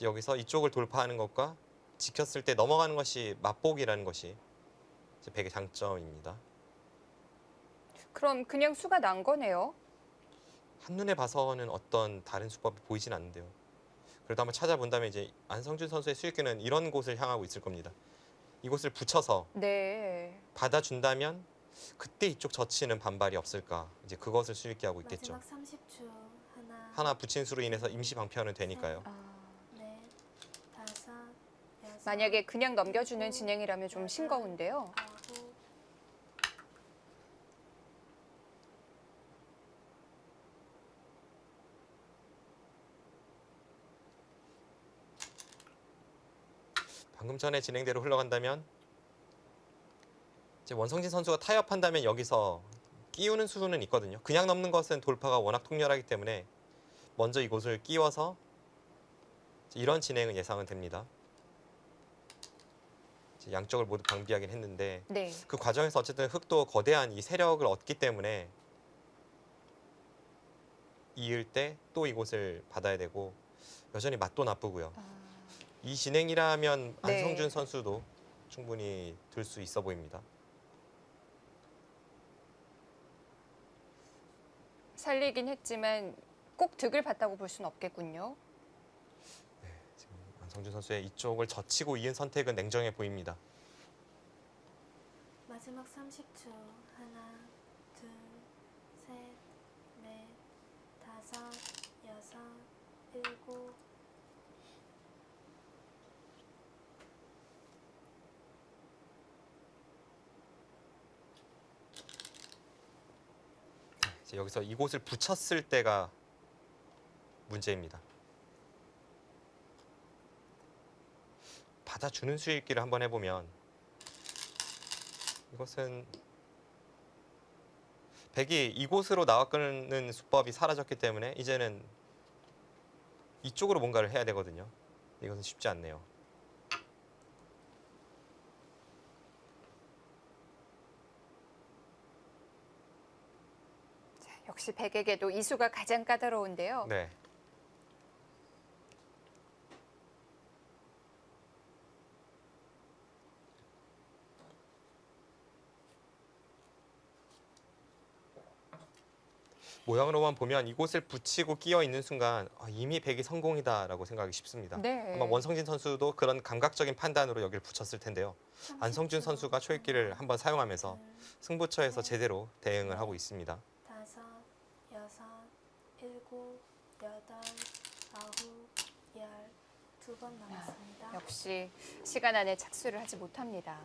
여기서 이쪽을 돌파하는 것과 지켰을 때 넘어가는 것이 맛보기라는 것이 이제 백의 장점입니다. 그럼 그냥 수가 난 거네요. 한눈에 봐서는 어떤 다른 수법이 보이진 않는데요. 그래도 한번 찾아본다면 이제 안성준 선수의 수익기는 이런 곳을 향하고 있을 겁니다. 이곳을 붙여서 네. 받아준다면 그때 이쪽 젖히는 반발이 없을까. 이제 그것을 수익기하고 있겠죠. 마지막 30초 하나, 하나 붙인 수로 인해서 임시 방편은 되니까요. 넷, 다섯, 여섯. 만약에 그냥 넘겨주는 진행이라면 좀 싱거운데요. 아홉. 방금 전에 진행대로 흘러간다면 이제 원성진 선수가 타협한다면 여기서 끼우는 수는 있거든요. 그냥 넘는 것은 돌파가 워낙 통렬하기 때문에 먼저 이곳을 끼워서 이런 진행은 예상은 됩니다. 이제 양쪽을 모두 방비하긴 했는데 네. 그 과정에서 어쨌든 흙도 거대한 이 세력을 얻기 때문에 이을 때 또 이곳을 받아야 되고 여전히 맛도 나쁘고요. 이 진행이라면 네. 안성준 선수도 충분히 들 수 있어 보입니다. 살리긴 했지만 꼭 득을 봤다고 볼 수는 없겠군요. 지금 원성진 선수의 이쪽을 젖히고 이은 선택은 냉정해 보입니다. 마지막 30초. 하나, 둘, 셋, 넷, 다섯, 여섯, 일곱. 이제 여기서 이곳을 붙였을 때가 문제입니다. 받아주는 수익기를 한번 해보면 이것은 백이 이곳으로 나와끄는 수법이 사라졌기 때문에 이제는 이쪽으로 뭔가를 해야 되거든요. 이것은 쉽지 않네요. 자, 역시 백에게도 이수가 가장 까다로운데요. 네. 모양으로만 보면 이곳을 붙이고 끼어 있는 순간 이미 백이 성공이다라고 생각이 쉽습니다. 네. 아마 원성진 선수도 그런 감각적인 판단으로 여기를 붙였을 텐데요. 안성준 30초. 선수가 초읽기를 한번 사용하면서 둘, 승부처에서 제대로 대응을 하고 있습니다. 다섯, 여섯, 일곱, 여덟, 아홉, 열. 2번 남았습니다. 역시 시간 안에 착수를 하지 못합니다.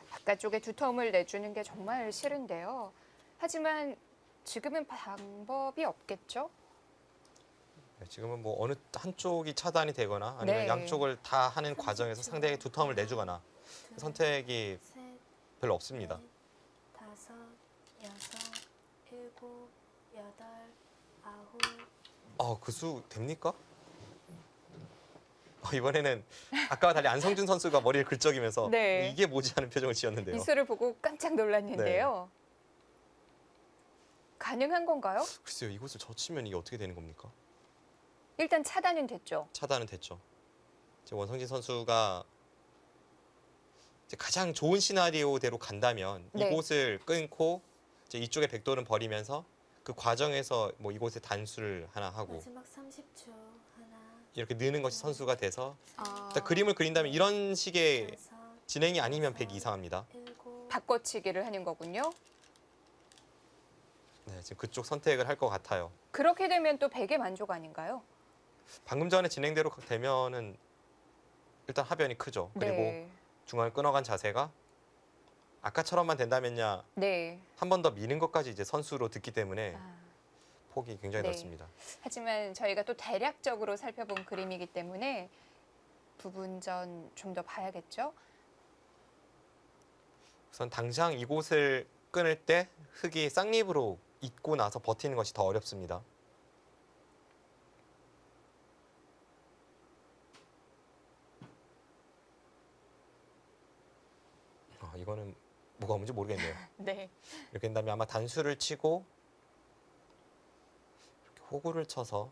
바깥쪽에 두텀을 내주는 게 정말 싫은데요. 하지만 지금은 방법이 없겠죠? 네, 지금은 뭐 어느 한쪽이 차단이 되거나 아니면 네. 양쪽을 다 하는 과정에서 상대에게 두텀을 내주거나 둘, 선택이 셋, 별로 없습니다. 넷, 다섯, 여섯, 일곱, 여덟, 아홉. 그 수 됩니까? 이번에는 아까와 달리 안성준 선수가 머리를 긁적이면서 네. 이게 뭐지 하는 표정을 지었는데요. 이수를 보고 깜짝 놀랐는데요. 가능한 건가요? 글쎄요, 이곳을 젖히면 이게 어떻게 되는 겁니까? 일단 차단은 됐죠. 차단은 됐죠. 이제 원성진 선수가 이제 가장 좋은 시나리오대로 간다면 네. 이곳을 끊고 이제 이쪽에 백돌은 버리면서 그 과정에서 뭐 이곳에 단수를 하나 하고 마지막 30초. 하나, 이렇게 느는 것이 선수가 돼서 아, 일단 그림을 그린다면 이런 식의 다섯, 진행이 아니면 백이 이상합니다. 일곱. 바꿔치기를 하는 거군요. 네, 지금 그쪽 선택을 할 것 같아요. 그렇게 되면 또 백의 만족 아닌가요? 방금 전에 진행대로 되면은 일단 하변이 크죠. 그리고 네. 중앙을 끊어간 자세가 아까처럼만 된다면야 네. 한 번 더 미는 것까지 이제 선수로 듣기 때문에 아, 폭이 굉장히 네. 넓습니다. 하지만 저희가 또 대략적으로 살펴본 그림이기 때문에 부분전 좀 더 봐야겠죠? 우선 당장 이곳을 끊을 때 흙이 쌍립으로 잇고 나서 버티는 것이 더 어렵습니다. 이거는 뭐가 뭔지 모르겠네요. 네. 이렇게 된 다음에 아마 단수를 치고 이렇게 호구를 쳐서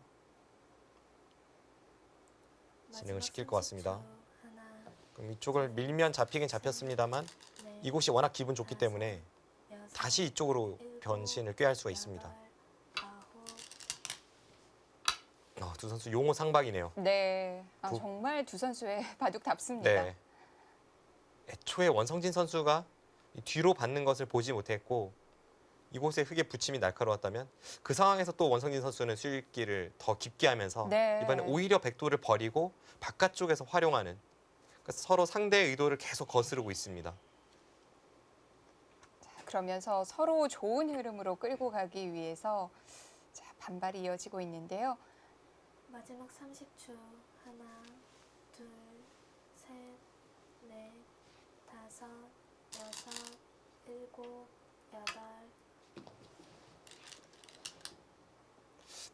진행을 마지막 시킬 것 같습니다. 30초. 하나, 그럼 이쪽을 밀면 잡히긴 잡혔습습니다만 넷, 이곳이 워낙 기분 좋기 때문에 여섯, 다시 이쪽으로 변신을 꾀할 수가 있습니다. 여덟, 아홉. 두 선수 용호 상박이네요. 네. 아, 부- 정말 두 선수의 바둑답습니다. 네. 애초에 원성진 선수가 이 뒤로 받는 것을 보지 못했고 이곳에 흙의 붙임이 날카로웠다면 그 상황에서 또 원성진 선수는 수익기를 더 깊게 하면서 네. 이번에 오히려 백도를 버리고 바깥쪽에서 활용하는 그러니까 서로 상대의 의도를 계속 거스르고 있습니다. 그러면서 서로 좋은 흐름으로 끌고 가기 위해서 자, 반발이 이어지고 있는데요. 마지막 30초. 하나, 둘, 셋, 넷, 다섯, 여섯, 일곱, 여덟.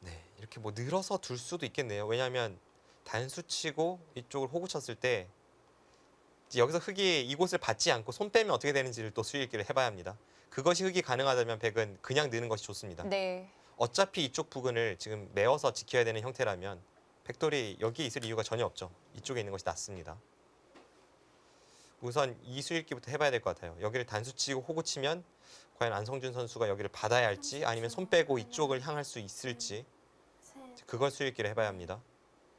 네, 이렇게 뭐 늘어서 둘 수도 있겠네요. 왜냐하면 단수 치고 이쪽을 호구 쳤을 때 이제 여기서 흙이 이곳을 받지 않고 손 빼면 어떻게 되는지를 또 수익기를 해봐야 합니다. 그것이 흙이 가능하다면 백은 그냥 느는 것이 좋습니다. 네. 어차피 이쪽 부근을 지금 메워서 지켜야 되는 형태라면 백돌이 여기 있을 이유가 전혀 없죠. 이쪽에 있는 것이 낫습니다. 우선 이 수읽기부터 해봐야 될 것 같아요. 여기를 단수 치고 호구 치면 과연 안성준 선수가 여기를 받아야 할지 아니면 손 빼고 이쪽을 향할 수 있을지 셋, 그걸 수읽기를 해봐야 합니다.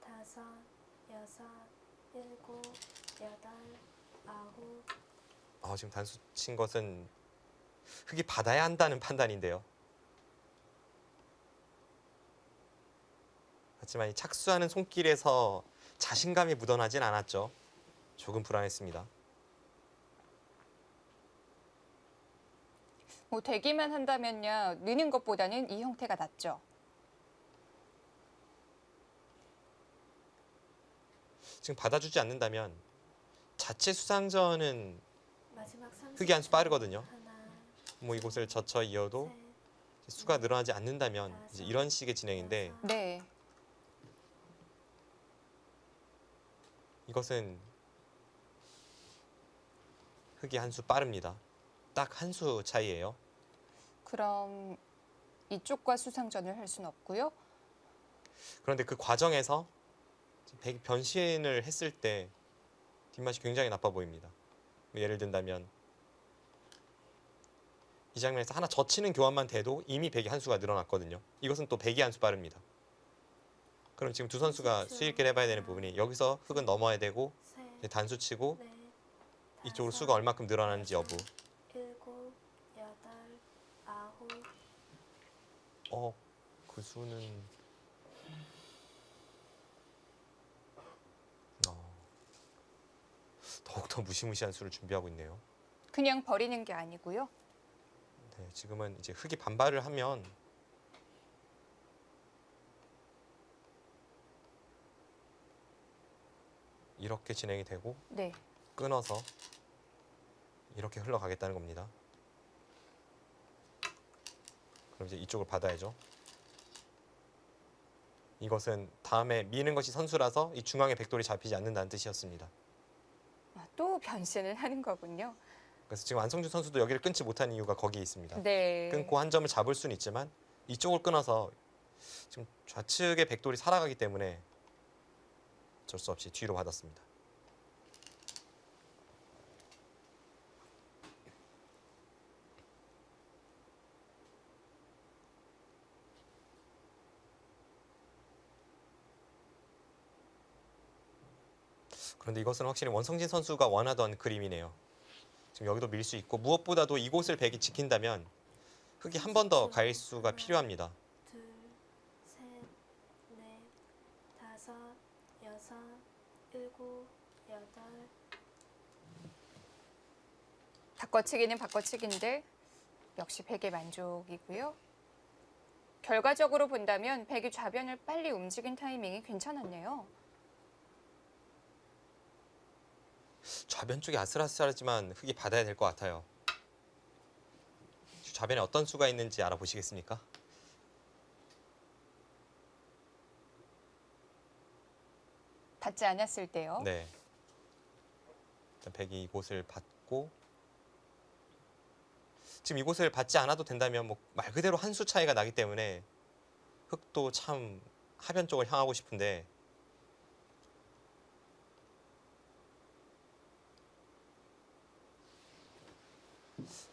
다섯, 여섯, 일곱, 여덟, 아홉. 지금 단수 친 것은 흙이 받아야 한다는 판단인데요. 하지만 이 착수하는 손길에서 자신감이 묻어나진 않았죠. 조금 불안했습니다. 뭐 되기만 한다면야 느는 것보다는 이 형태가 낫죠. 지금 받아주지 않는다면 자체 수상전은 마지막 30초. 흙이 한 수 빠르거든요. 하나, 뭐 이곳을 젖혀 이어도 셋, 수가 늘어나지 않는다면 이제 이런 식의 진행인데 여섯, 네. 이것은 흙이 한 수 빠릅니다. 딱 한 수 차이예요. 그럼 이쪽과 수상전을 할 수는 없고요. 그런데 그 과정에서 백이 변신을 했을 때 뒷맛이 굉장히 나빠 보입니다. 예를 든다면 이 장면에서 하나 젖히는 교환만 돼도 이미 백이 한 수가 늘어났거든요. 이것은 또 백이 한 수 빠릅니다. 그럼 지금 두 선수가 수익기를 해봐야 되는 부분이 여기서 흙은 넘어야 되고 셋, 이제 단수 치고 넷, 이쪽으로 다섯, 수가 얼마큼 늘어나는지 여부. 일곱, 여덟, 아홉. 그 수는 더욱더 무시무시한 수를 준비하고 있네요. 그냥 버리는 게 아니고요. 네, 지금은 이제 흙이 반발을 하면 이렇게 진행이 되고 네. 끊어서 이렇게 흘러가겠다는 겁니다. 그럼 이제 이쪽을 받아야죠. 이것은 다음에 미는 것이 선수라서 이 중앙에 백돌이 잡히지 않는다는 뜻이었습니다. 또 변신을 하는 거군요. 그래서 지금 안성준 선수도 여기를 끊지 못한 이유가 거기에 있습니다. 네. 끊고 한 점을 잡을 수는 있지만 이쪽을 끊어서 지금 좌측의 백돌이 살아가기 때문에 어쩔 수 없이 뒤로 받았습니다. 그런데 이것은 확실히 원성진 선수가 원하던 그림이네요. 지금 여기도 밀 수 있고 무엇보다도 이곳을 백이 지킨다면 흙이 한 번 더 갈 수가 필요합니다. 둘, 셋, 넷, 다섯, 여섯, 일곱, 여덟. 바꿔치기는 바꿔치기인데 역시 백의 만족이고요. 결과적으로 본다면 백이 좌변을 빨리 움직인 타이밍이 괜찮았네요. 좌변 쪽이 아슬아슬하지만 흙이 받아야 될 것 같아요. 좌변에 어떤 수가 있는지 알아보시겠습니까? 닿지 않았을 때요. 네. 일단 백이 이곳을 받고 지금 이곳을 받지 않아도 된다면 뭐 말 그대로 한 수 차이가 나기 때문에 흙도 참 하변 쪽을 향하고 싶은데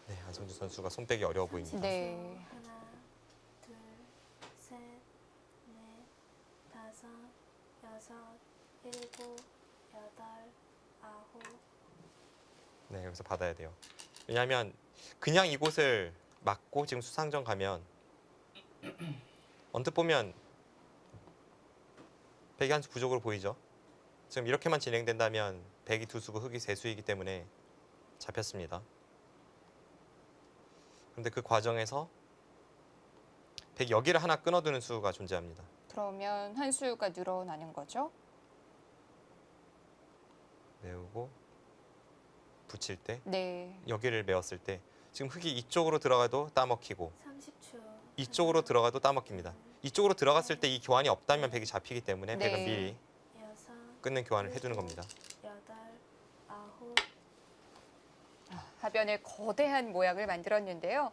네, 안성준 선수가 손빼기 어려워 보입니다. 네. 하나, 둘, 셋, 넷, 다섯, 여섯, 일곱, 여덟, 아홉. 네, 여기서 받아야 돼요. 왜냐하면 그냥 이곳을 막고 지금 수상전 가면 언뜻 보면 백이 한 수 부족으로 보이죠. 지금 이렇게만 진행된다면 백이 두 수고 흙이 세 수이기 때문에 잡혔습니다. 그런데 그 과정에서 백이 여기를 하나 끊어두는 수가 존재합니다. 그러면 한 수가 늘어나는 거죠. 메우고 붙일 때 네. 여기를 메웠을 때 지금 흙이 이쪽으로 들어가도 따먹히고 30초. 이쪽으로 들어가도 따먹힙니다. 이쪽으로 들어갔을 때 이 교환이 없다면 백이 잡히기 때문에 네. 백은 미리 여섯, 끊는 교환을 해두는 겁니다. 여덟, 아홉. 하변에 거대한 모양을 만들었는데요.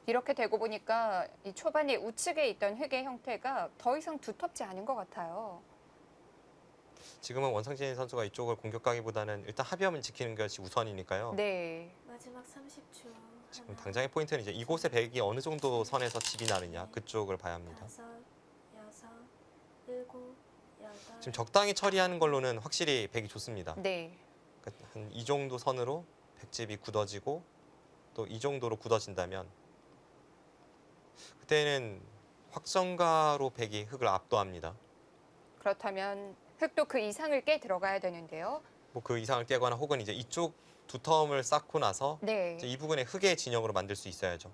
이렇게 되고 보니까 이 초반에 우측에 있던 흙의 형태가 더 이상 두텁지 않은 것 같아요. 지금은 원성진 선수가 이쪽을 공격하기보다는 일단 합의점을 지키는 것이 우선이니까요. 네. 마지막 30초. 지금 당장의 포인트는 이제 이곳의 백이 어느 정도 선에서 집이 나느냐 그쪽을 봐야 합니다. 5, 6, 7, 8. 지금 적당히 처리하는 걸로는 확실히 백이 좋습니다. 네. 한 이 정도 선으로 백집이 굳어지고 또 이 정도로 굳어진다면 그때는 확정가로 백이 흙을 압도합니다. 그렇다면 흙도 그 이상을 깨 들어가야 되는데요. 뭐 그 이상을 깨거나 혹은 이제 이쪽 두텀을 쌓고 나서 네. 이제 이 부분에 흙의 진영으로 만들 수 있어야죠.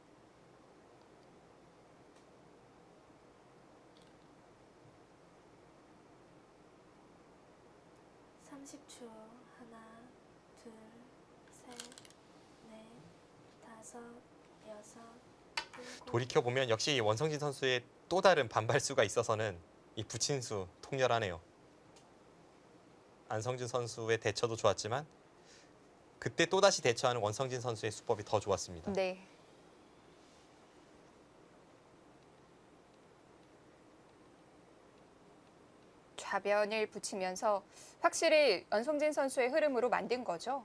(30초) 하나, 둘, 셋, 넷, 다섯, 여섯, 일곱. 돌이켜 보면 역시 원성진 선수의 또 다른 반발수가 있어서는 이 부친수 통렬하네요. 안성준 선수의 대처도 좋았지만 그때 또다시 대처하는 원성진 선수의 수법이 더 좋았습니다. 네. 좌변을 붙이면서 확실히 연성진 선수의 흐름으로 만든 거죠.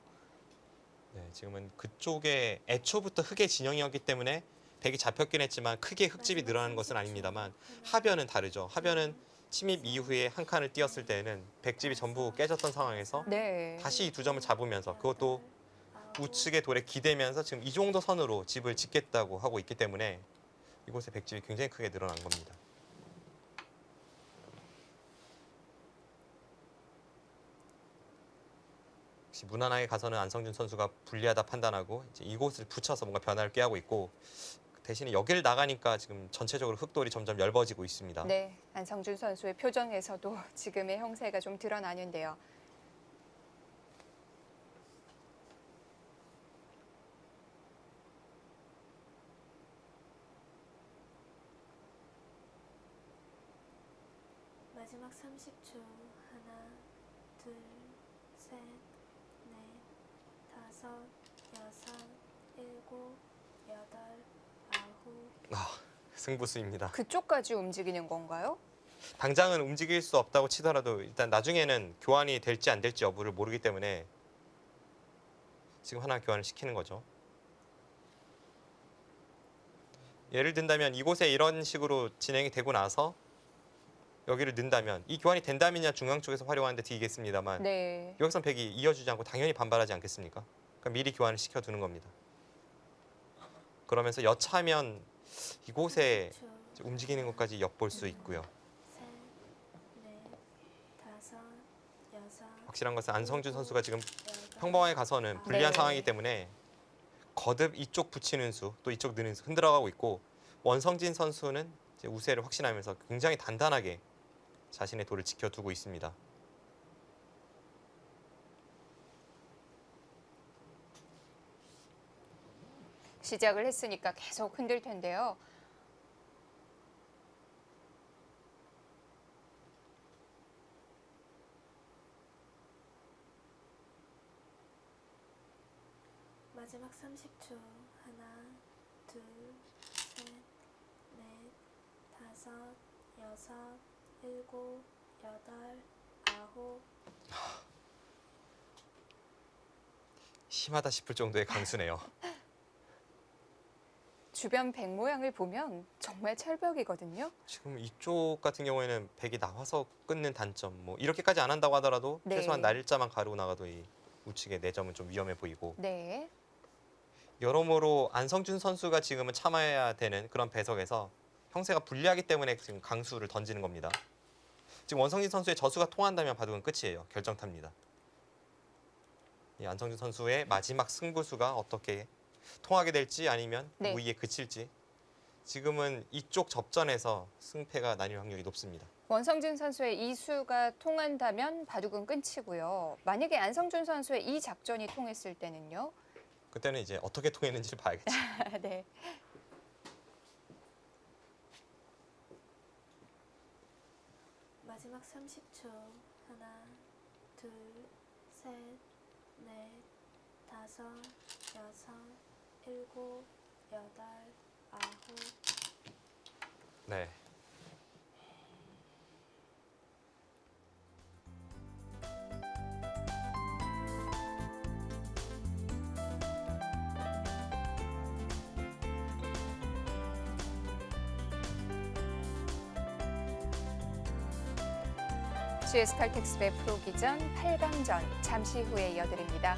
네, 지금은 그쪽에 애초부터 흙의 진영이었기 때문에 백이 잡혔긴 했지만 크게 흙집이 늘어나는 것은 아닙니다만 하변은 다르죠. 하변은 침입 이후에 한 칸을 띄었을 때는 백집이 전부 깨졌던 상황에서 네. 다시 이 두 점을 잡으면서 그것도 우측의 돌에 기대면서 지금 이 정도 선으로 집을 짓겠다고 하고 있기 때문에 이곳의 백집이 굉장히 크게 늘어난 겁니다. 역시 무난하게 가서는 안성준 선수가 불리하다 판단하고 이제 이곳을 붙여서 뭔가 변화를 꾀하고 있고 대신에 여기를 나가니까 지금 전체적으로 흙돌이 점점 얇아지고 있습니다. 네. 안성준 선수의 표정에서도 지금의 형세가 좀 드러나는데요. 마지막 30초. 하나, 둘, 셋, 넷, 다섯, 여섯, 일곱, 여덟, 아홉. 승부수입니다. 그쪽까지 움직이는 건가요? 당장은 움직일 수 없다고 치더라도 일단 나중에는 교환이 될지 안 될지 여부를 모르기 때문에 지금 하나 교환을 시키는 거죠. 예를 든다면 이곳에 이런 식으로 진행이 되고 나서 여기를 넣는다면 이 교환이 된다면야 중앙 쪽에서 활용하는데 튀겠습니다만 네. 여기선 백이 이어주지 않고 당연히 반발하지 않겠습니까? 그러니까 미리 교환을 시켜두는 겁니다. 그러면서 여차하면 이곳에 10초. 움직이는 것까지 엿볼 수 있고요. 셋, 넷, 다섯, 여섯, 확실한 것은 안성준 선수가 지금 여덟, 평범하게 가서는 불리한 네. 상황이기 때문에 거듭 이쪽 붙이는 수, 또 이쪽 느는 수 흔들어가고 있고 원성진 선수는 이제 우세를 확신하면서 굉장히 단단하게 자신의 돌을 지켜두고 있습니다. 시작을 했으니까 계속 흔들 텐데요. 마지막 30초. 하나, 둘, 셋, 넷, 다섯, 여섯, 일곱, 여덟, 아홉. 심하다 싶을 정도의 강수네요. 주변 백 모양을 보면 정말 철벽이거든요. 지금 이쪽 같은 경우에는 백이 나와서 끊는 단점 뭐 이렇게까지 안 한다고 하더라도 네. 최소한 날일자만 가르고 나가도 이 우측의 4점은 좀 위험해 보이고 네. 여러모로 안성준 선수가 지금은 참아야 되는 그런 배석에서 형세가 불리하기 때문에 지금 강수를 던지는 겁니다. 지금 원성진 선수의 저수가 통한다면 바둑은 끝이에요. 결정탑니다. 이 안성준 선수의 마지막 승부수가 어떻게 통하게 될지 아니면 네. 무의에 그칠지 지금은 이쪽 접전에서 승패가 나뉠 확률이 높습니다. 원성진 선수의 이 수가 통한다면 바둑은 끝이고요. 만약에 안성준 선수의 이 작전이 통했을 때는요. 그때는 이제 어떻게 통했는지를 봐야겠죠. 네. 마지막 30초. 하나, 둘, 셋, 넷, 다섯, 여섯, 일곱, 여덟, 아홉. 네. GS 칼텍스배 프로기전 8강전 잠시 후에 이어드립니다.